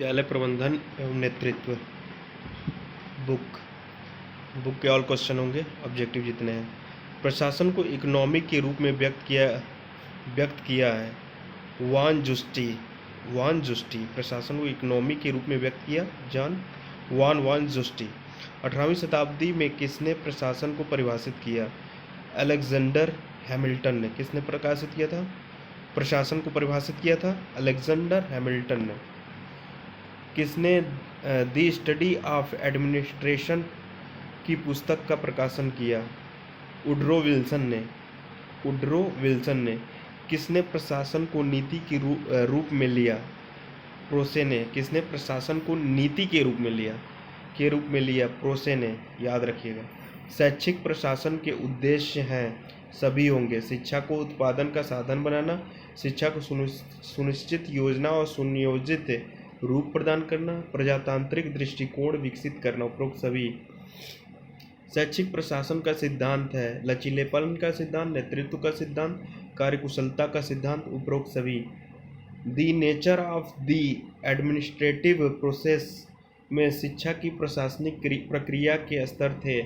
विद्यालय प्रबंधन एवं नेतृत्व। बुक बुक के ऑल क्वेश्चन होंगे, ऑब्जेक्टिव जितने हैं। प्रशासन को इकोनॉमिक के रूप में व्यक्त किया है वान जुस्टी। प्रशासन को इकोनॉमिक के रूप में व्यक्त किया वान जुस्टी। 18वीं शताब्दी में किसने प्रशासन को परिभाषित किया? अलेक्जेंडर हैमिल्टन ने। किसने प्रकाशित किया था? प्रशासन को परिभाषित किया था अलेक्जेंडर हैमिल्टन ने। किसने द स्टडी ऑफ एडमिनिस्ट्रेशन की पुस्तक का प्रकाशन किया? वुडरो विल्सन ने। किसने प्रशासन को नीति के रूप में लिया? प्रोसे ने। किसने प्रशासन को नीति के रूप में लिया? प्रोसे ने। याद रखिएगा। शैक्षिक प्रशासन के उद्देश्य हैं सभी होंगे: शिक्षा को उत्पादन का साधन बनाना, शिक्षा को सुनिश्चित योजना और सुनियोजित रूप प्रदान करना, प्रजातांत्रिक दृष्टिकोण विकसित करना। उपरोक्त सभी। शैक्षिक प्रशासन का सिद्धांत है लचीलेपन का सिद्धांत, नेतृत्व का सिद्धांत, कार्यकुशलता का सिद्धांत। उपरोक्त सभी। The nature of the administrative process में शिक्षा की प्रशासनिक प्रक्रिया के स्तर थे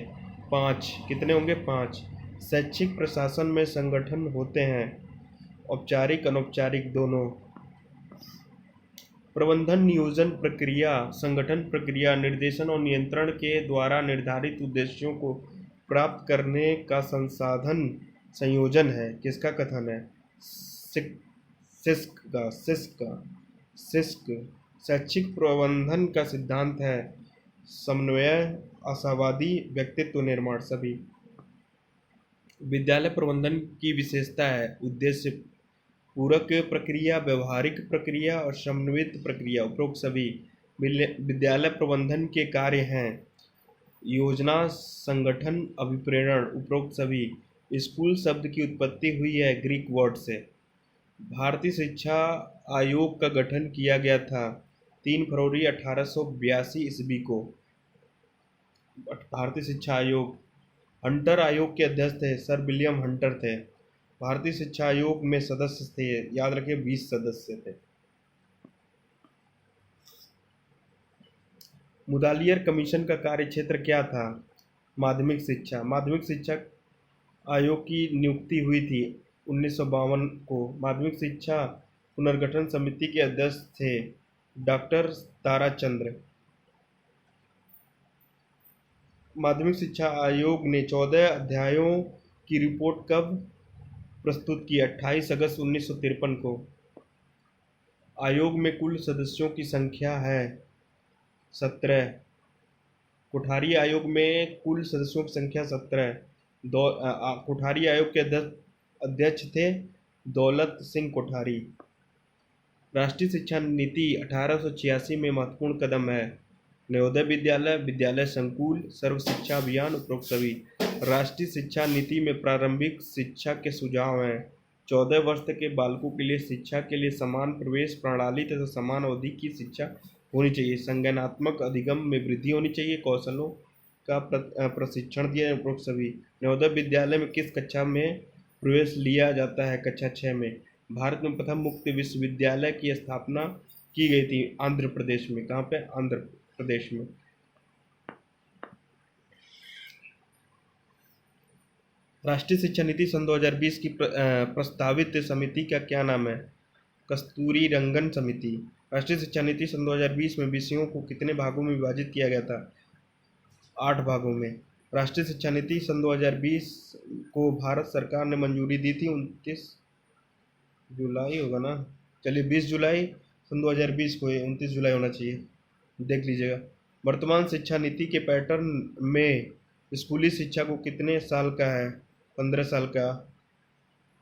5। कितने होंगे? 5। शैक्षिक प्रशासन में संगठन होते हैं औपचारिक अनौपचारिक दोनों। प्रबंधन नियोजन प्रक्रिया, संगठन प्रक्रिया, निर्देशन और नियंत्रण के द्वारा निर्धारित उद्देश्यों को प्राप्त करने का संसाधन संयोजन है। किसका कथन है? सिस्क। शैक्षिक प्रबंधन का सिद्धांत है समन्वय, आशावादी, व्यक्तित्व निर्माण। सभी। विद्यालय प्रबंधन की विशेषता है उद्देश्य पूरक प्रक्रिया, व्यवहारिक प्रक्रिया और समन्वित प्रक्रिया। उपरोक्त सभी। विद्यालय प्रबंधन के कार्य हैं योजना, संगठन, अभिप्रेरण। उपरोक्त सभी। स्कूल शब्द की उत्पत्ति हुई है ग्रीक वर्ड से। भारतीय शिक्षा आयोग का गठन किया गया था 3 फरवरी 1882 ईस्वी को। भारतीय शिक्षा आयोग, हंटर आयोग के अध्यक्ष थे सर विलियम हंटर थे। भारतीय शिक्षा आयोग में सदस्य थे, याद रखिए 20 सदस्य थे। मुदालियर कमीशन का कार्य क्षेत्र क्या था? माध्यमिक शिक्षा। माध्यमिक शिक्षा आयोग की नियुक्ति हुई थी 1952 को। माध्यमिक शिक्षा पुनर्गठन समिति के अध्यक्ष थे डॉक्टर ताराचंद्र। माध्यमिक शिक्षा आयोग ने 14 अध्यायों की रिपोर्ट कब प्रस्तुत की? 28 अगस्त 1953 को। आयोग में कुल सदस्यों की संख्या है 17। कोठारी आयोग में कुल सदस्यों की संख्या 17। कोठारी आयोग के अध्यक्ष थे दौलत सिंह कोठारी। राष्ट्रीय शिक्षा नीति 1886 में महत्वपूर्ण कदम है नवोदय विद्यालय, विद्यालय संकुल, सर्व शिक्षा अभियान। उपरोक्त सभी। राष्ट्रीय शिक्षा नीति में प्रारंभिक शिक्षा के सुझाव हैं 14 वर्ष तक के बालकों के लिए शिक्षा के लिए समान प्रवेश प्रणाली तथा समान अवधि की शिक्षा होनी चाहिए। संज्ञानात्मक अधिगम में वृद्धि होनी चाहिए। कौशलों का प्रशिक्षण दिया। उपरोक्त सभी। नवोदय विद्यालय में किस कक्षा में प्रवेश लिया जाता है? कक्षा 6 में। भारत में प्रथम मुक्त विश्वविद्यालय की स्थापना की गई थी आंध्र प्रदेश में। कहाँ पे? आंध्र प्रदेश में। राष्ट्रीय शिक्षा नीति सन 2020 की प्रस्तावित समिति का क्या नाम है? कस्तूरी रंगन समिति। राष्ट्रीय शिक्षा नीति सन 2020 में विषयों को कितने भागों में विभाजित किया गया था? 8 भागों में। राष्ट्रीय शिक्षा नीति सन 2020 को भारत सरकार ने मंजूरी दी थी 29 जुलाई होगा ना, चलिए 20 जुलाई सन 2020 को, 29 जुलाई होना चाहिए, देख लीजिएगा। वर्तमान शिक्षा नीति के पैटर्न में स्कूली शिक्षा को कितने साल का है? 15 साल का।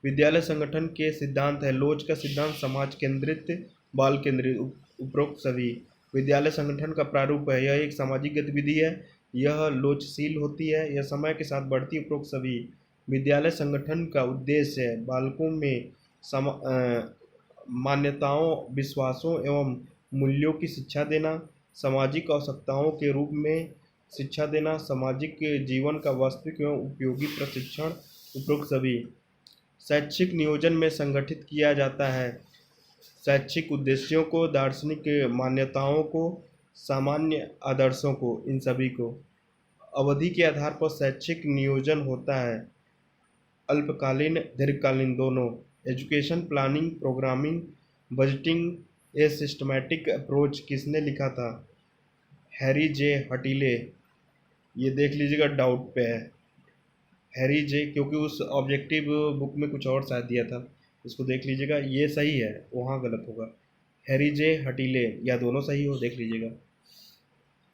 विद्यालय संगठन के सिद्धांत है लोच का सिद्धांत, समाज केंद्रित, बाल केंद्रित। उपरोक्त सभी। विद्यालय संगठन का प्रारूप है यह एक सामाजिक गतिविधि है, यह लोचशील होती है, यह समय के साथ बढ़ती। उपरोक्त सभी। विद्यालय संगठन का उद्देश्य है बालकों में मान्यताओं, विश्वासों एवं मूल्यों की शिक्षा देना, सामाजिक आवश्यकताओं के रूप में शिक्षा देना, सामाजिक जीवन का वास्तविक एवं उपयोगी प्रशिक्षण। उपरोक्त सभी। शैक्षिक नियोजन में संगठित किया जाता है शैक्षिक उद्देश्यों को, दार्शनिक मान्यताओं को, सामान्य आदर्शों को, इन सभी को। अवधि के आधार पर शैक्षिक नियोजन होता है, अल्पकालीन दीर्घकालीन दोनों। एजुकेशन प्लानिंग, प्रोग्रामिंग, बजटिंग ए सिस्टमैटिक अप्रोच किसने लिखा था? हैरी जे हटीले। ये देख लीजिएगा, डाउट पे है हैरी जे, क्योंकि उस ऑब्जेक्टिव बुक में कुछ और शायद दिया था, इसको देख लीजिएगा, ये सही है, वहाँ गलत होगा। हैरी जे हटीले, या दोनों सही हो, देख लीजिएगा।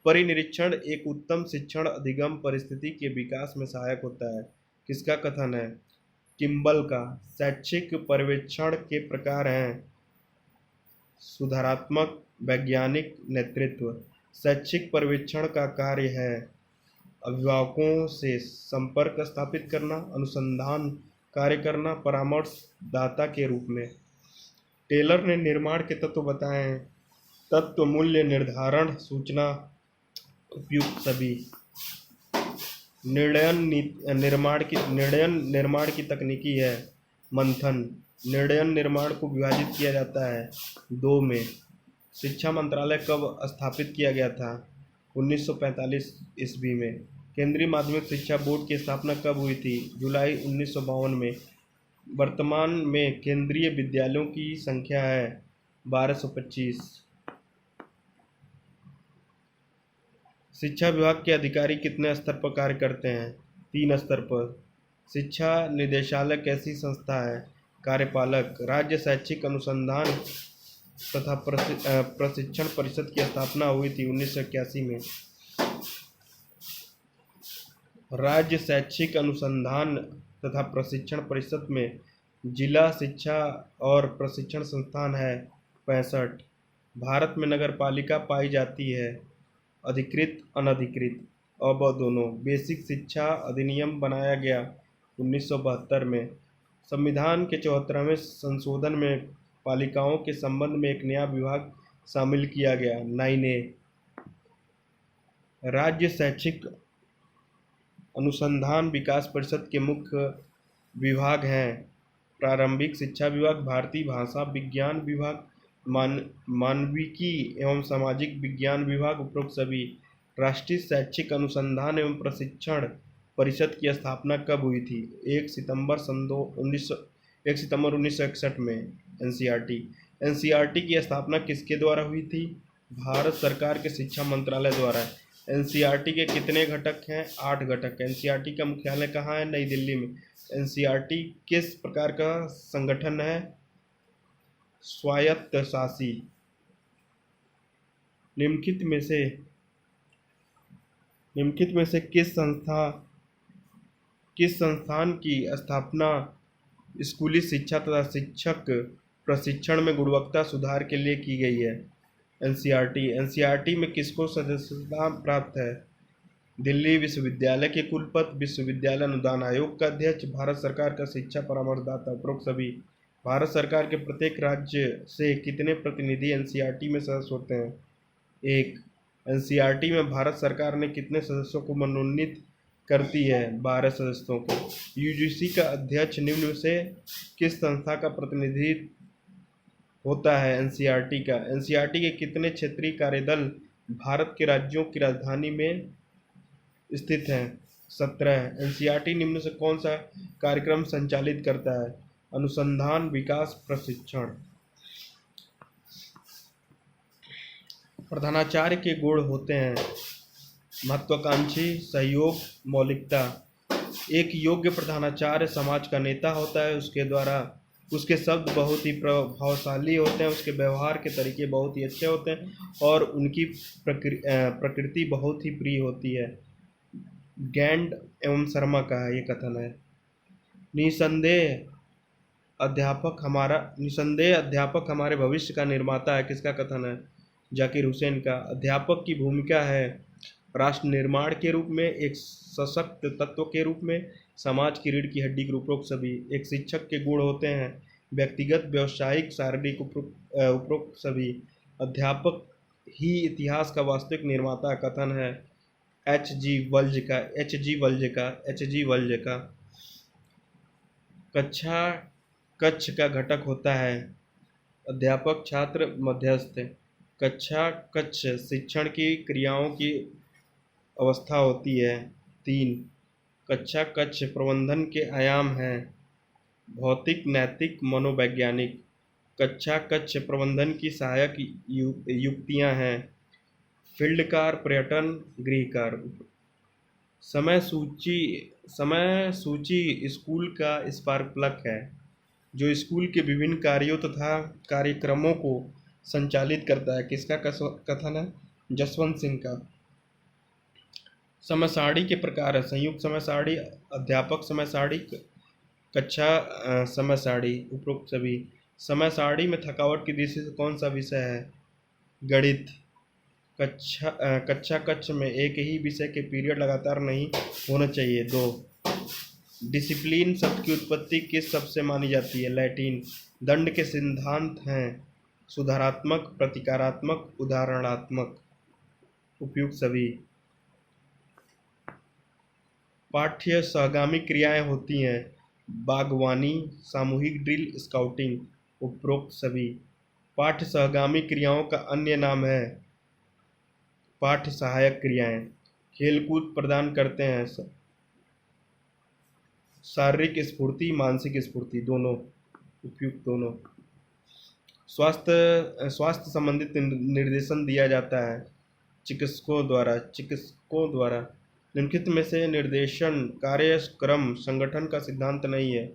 परिनिरीक्षण एक उत्तम शिक्षण अधिगम परिस्थिति के विकास में सहायक होता है, किसका कथन है? किम्बल का। शैक्षिक पर्यवेक्षण के प्रकार हैं सुधारात्मक, वैज्ञानिक, नेतृत्व। शैक्षिक पर्यवेक्षण का कार्य है अभिभावकों से संपर्क स्थापित करना, अनुसंधान कार्य करना, परामर्श दाता के रूप में। टेलर ने निर्माण के तत्व बताए हैं, तत्व, मूल्य निर्धारण, सूचना, उपयुक्त सभी। निर्णयन निर्माण की तकनीकी है मंथन। निर्णयन निर्माण को विभाजित किया जाता है दो में। शिक्षा मंत्रालय कब स्थापित किया गया था? 1945 ईस्वी में। केंद्रीय माध्यमिक शिक्षा बोर्ड की स्थापना कब हुई थी? जुलाई 1952 में। वर्तमान में केंद्रीय विद्यालयों की संख्या है 1225। शिक्षा विभाग के अधिकारी कितने स्तर पर कार्य करते हैं? 3 स्तर पर। शिक्षा निदेशालय कैसी संस्था है? कार्यपालक। राज्य शैक्षिक अनुसंधान तथा प्रशिक्षण परिषद की स्थापना हुई थी 1981 में। राज्य शैक्षिक अनुसंधान तथा प्रशिक्षण परिषद में जिला शिक्षा और प्रशिक्षण संस्थान है 65। भारत में नगरपालिका पाई जाती है अधिकृत, अनधिकृत, अब दोनों। बेसिक शिक्षा अधिनियम बनाया गया 1972 में। संविधान के 74वें संशोधन में पालिकाओं के संबंध में एक नया विभाग शामिल किया गया 9A। राज्य शैक्षिक अनुसंधान विकास परिषद के मुख्य विभाग हैं प्रारंभिक शिक्षा विभाग, भारतीय भाषा विज्ञान विभाग, मानविकी एवं सामाजिक विज्ञान विभाग, उपरोक्त सभी। राष्ट्रीय शैक्षिक अनुसंधान एवं प्रशिक्षण परिषद की स्थापना कब हुई थी? 1 सितंबर 1961 में। एनसीईआरटी की स्थापना किसके द्वारा हुई थी? भारत सरकार के शिक्षा मंत्रालय द्वारा। एनसीईआरटी के कितने घटक हैं? 8 घटक। एनसीईआरटी का मुख्यालय कहाँ है? नई दिल्ली में। एनसीईआरटी किस प्रकार का संगठन है? स्वायत्तशासी। निम्नलिखित में से किस संस्थान की स्थापना स्कूली शिक्षा तथा शिक्षक प्रशिक्षण में गुणवत्ता सुधार के लिए की गई है? एनसीईआरटी में किसको सदस्यता प्राप्त है? दिल्ली विश्वविद्यालय के कुलपति, विश्वविद्यालय अनुदान आयोग का अध्यक्ष, भारत सरकार का शिक्षा परामर्शदाता, उपरोक्त सभी। भारत सरकार के प्रत्येक राज्य से कितने प्रतिनिधि एनसीईआरटी में सदस्य होते हैं? 1। एनसीईआरटी में भारत सरकार ने कितने सदस्यों को मनोनीत करती है? 12 सदस्यों को। यूजीसी का अध्यक्ष निम्न में से किस संस्था का प्रतिनिधित्व होता है? एनसीईआरटी का। एनसीईआरटी के कितने क्षेत्रीय कार्यदल भारत के राज्यों की राजधानी में स्थित हैं? 17। एनसीईआरटी निम्न से कौन सा कार्यक्रम संचालित करता है? अनुसंधान, विकास, प्रशिक्षण। प्रधानाचार्य के गुण होते हैं महत्वाकांक्षी, सहयोग, मौलिकता। एक योग्य प्रधानाचार्य समाज का नेता होता है, उसके शब्द बहुत ही प्रभावशाली होते हैं, उसके व्यवहार के तरीके बहुत ही अच्छे होते हैं और उनकी प्रकृति बहुत ही प्रिय होती है। गैंड एवं शर्मा का ये कथन है। निसंदेह अध्यापक हमारे भविष्य का निर्माता है, किसका कथन है? जाकिर हुसैन का। अध्यापक की भूमिका है राष्ट्र निर्माण के रूप में, एक सशक्त तत्व के रूप में, समाज की रीढ़ की हड्डी के उपरोक्त सभी। एक शिक्षक के गुण होते हैं व्यक्तिगत, व्यावसायिक, शारीरिक, उपरोक्त सभी। अध्यापक ही इतिहास का वास्तविक निर्माता, कथन है एच जी वल्ज का। कक्ष का घटक होता है अध्यापक छात्र मध्यस्थ। कक्षा कक्ष शिक्षण की क्रियाओं की अवस्था होती है। 3 कक्षा कक्ष प्रबंधन के आयाम हैं। भौतिक, नैतिक, मनोवैज्ञानिक। कक्षा कक्ष प्रबंधन की सहायक युक्तियां हैं। फील्ड कार, पर्यटन, गृह कार्य। समय सूची स्कूल का स्पार्क प्लग है, जो स्कूल के विभिन्न कार्यों तथा कार्यक्रमों को संचालित करता है। किसका कथन है? जसवंत सिंह का। समय सारणी के प्रकार है। संयुक्त समय सारणी, अध्यापक समय सारणी, कक्षा समय सारणी। उपरोक्त सभी। समय सारणी में थकावट की दृष्टि से कौन सा विषय है? गणित। कक्षा कक्ष में एक ही विषय के पीरियड लगातार नहीं होना चाहिए। 2 डिसिप्लिन शब्द की उत्पत्ति किस शब्द से मानी जाती है? लैटिन। दंड के सिद्धांत हैं सुधारात्मक, प्रतिकारात्मक, उदाहरणात्मक। उपयुक्त सभी। पाठ्य सहगामी क्रियाएं होती हैं बागवानी, सामूहिक ड्रिल, स्काउटिंग। उपरोक्त सभी। पाठ्य सहगामी क्रियाओं का अन्य नाम है पाठ्य सहायक क्रियाएं। खेलकूद प्रदान करते हैं शारीरिक स्फूर्ति, मानसिक स्फूर्ति, दोनों। उपयुक्त दोनों। स्वास्थ्य संबंधित निर्देशन दिया जाता है चिकित्सकों द्वारा। निम्नलिखित में से निर्देशन कार्यक्रम संगठन का सिद्धांत नहीं है।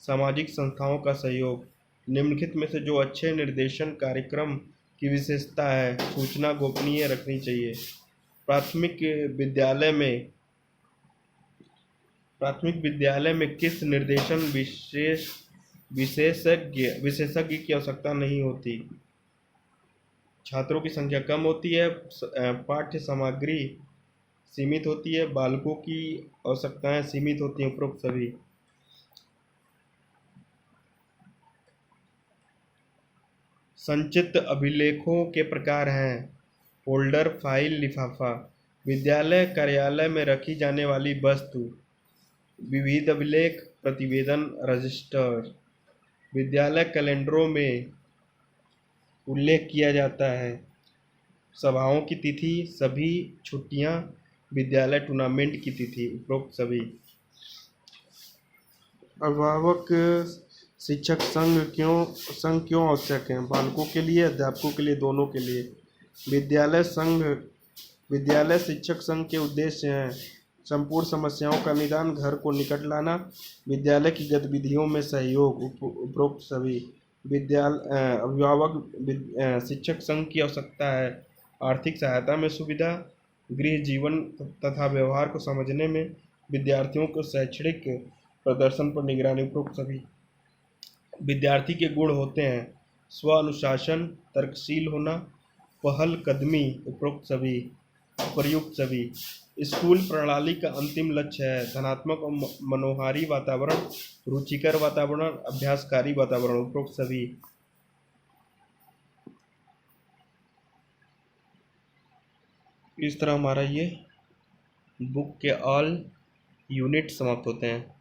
सामाजिक संस्थाओं का सहयोग। निम्नलिखित में से जो अच्छे निर्देशन कार्यक्रम की विशेषता है? सूचना गोपनीय रखनी चाहिए। प्राथमिक विद्यालय में किस निर्देशन विशेषज्ञ की आवश्यकता नहीं होती? छात्रों की संख्या कम होती है, पाठ्य सामग्री सीमित होती है, बालकों की आवश्यकताएं सीमित होती हैं। उपरोक्त सभी। संचित अभिलेखों के प्रकार हैं फोल्डर, फाइल, लिफाफा। विद्यालय कार्यालय में रखी जाने वाली वस्तु। विविध अभिलेख, प्रतिवेदन, रजिस्टर। विद्यालय कैलेंडरों में उल्लेख किया जाता है सभाओं की तिथि, सभी छुट्टियां, विद्यालय टूर्नामेंट की तिथि। उपरोक्त सभी। अभिभावक शिक्षक संघ क्यों आवश्यक है? बालकों के लिए, अध्यापकों के लिए, दोनों के लिए। विद्यालय शिक्षक संघ के उद्देश्य हैं संपूर्ण समस्याओं का निदान, घर को निकट लाना, विद्यालय की गतिविधियों में सहयोग। उपरोक्त सभी। अभिभावक शिक्षक संघ की आवश्यकता है आर्थिक सहायता में सुविधा, गृह जीवन तथा व्यवहार को समझने में, विद्यार्थियों को शैक्षणिक प्रदर्शन पर निगरानी। उपरोक्त सभी। विद्यार्थी के गुण होते हैं स्व अनुशासन, तर्कशील होना, पहल कदमी। उपरोक्त सभी। उपर्युक्त सभी। स्कूल प्रणाली का अंतिम लक्ष्य है धनात्मक और मनोहारी वातावरण, रुचिकर वातावरण, अभ्यासकारी वातावरण। उपरोक्त सभी। इस तरह हमारा ये बुक के ऑल यूनिट समाप्त होते हैं।